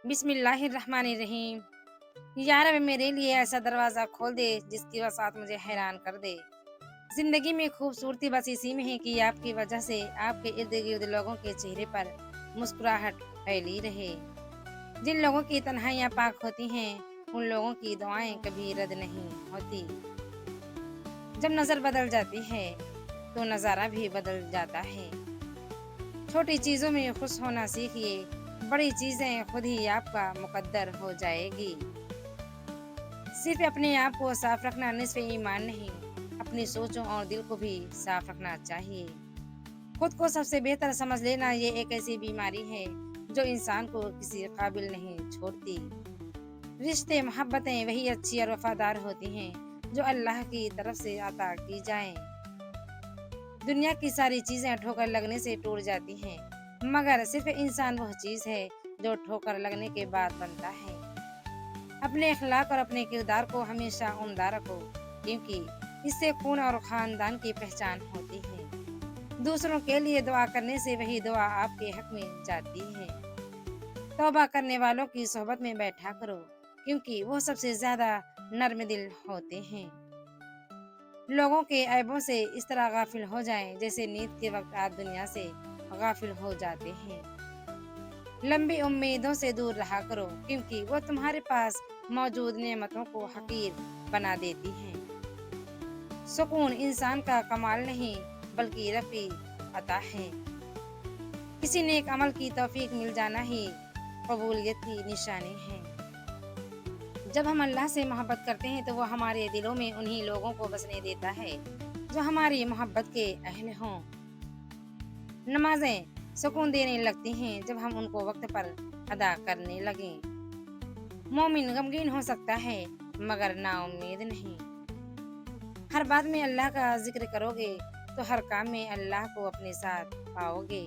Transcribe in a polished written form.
बिस्मिल्लाहिर्रहमानिर्रहीम। या रब मेरे लिए ऐसा दरवाज़ा खोल दे जिसकी वसात मुझे हैरान कर दे। ज़िंदगी में खूबसूरती बस इसी में है कि आपकी वजह से आपके इर्द-गिर्द लोगों के चेहरे पर मुस्कुराहट फैली रहे। जिन लोगों की तन्हाइयाँ पाक होती हैं, उन लोगों की दुआएं कभी रद्द नहीं होती। जब नज़र बदल जाती है, तो नज़ारा भी बदल जाता है। छोटी चीज़ों में खुश होना सीखिए, बड़ी चीज़ें खुद ही आपका मुकद्दर हो जाएगी। सिर्फ अपने आप को साफ रखना निस्फ़ ईमान नहीं, अपनी सोचों और दिल को भी साफ रखना चाहिए। खुद को सबसे बेहतर समझ लेना ये एक ऐसी बीमारी है जो इंसान को किसी काबिल नहीं छोड़ती। रिश्ते मोहब्बतें वही अच्छी और वफादार होती हैं जो अल्लाह की तरफ से अता की जाएं। दुनिया की सारी चीजें ठोकर लगने से टूट जाती हैं, मगर सिर्फ इंसान वह चीज है जो ठोकर लगने के बाद बनता है। अपने अखलाक और अपने किरदार को हमेशा उम्दा रखो, क्योंकि इससे खून और खानदान की पहचान होती है। दूसरों के लिए दुआ करने से वही दुआ आपके हक में जाती है। तौबा करने वालों की सोहबत में बैठा करो, क्योंकि वो सबसे ज्यादा नर्म दिल होते हैं। लोगों के ऐबों से इस तरह गाफिल हो जाएं जैसे नींद के वक्त आप दुनिया से गाफिल हो जाते हैं। लंबी उम्मीदों से दूर रहा करो, क्योंकि वो तुम्हारे पास मौजूद नेमतों को हकीर बना देती हैं। सुकून इंसान का कमाल नहीं, बल्कि रफ़ी अता है। किसी नेक अमल की तौफीक मिल जाना ही कबूलियत की निशानी है। जब हम अल्लाह से मोहब्बत करते हैं तो वो हमारे दिलों में उन्हीं लोगों को बसने देता है जो हमारी मोहब्बत के अहल हों। नमाजें सुकून देने लगती हैं जब हम उनको वक्त पर अदा करने लगें। मोमिन गमगीन हो सकता है, मगर नाउम्मीद नहीं। हर बात में अल्लाह का जिक्र करोगे तो हर काम में अल्लाह को अपने साथ पाओगे।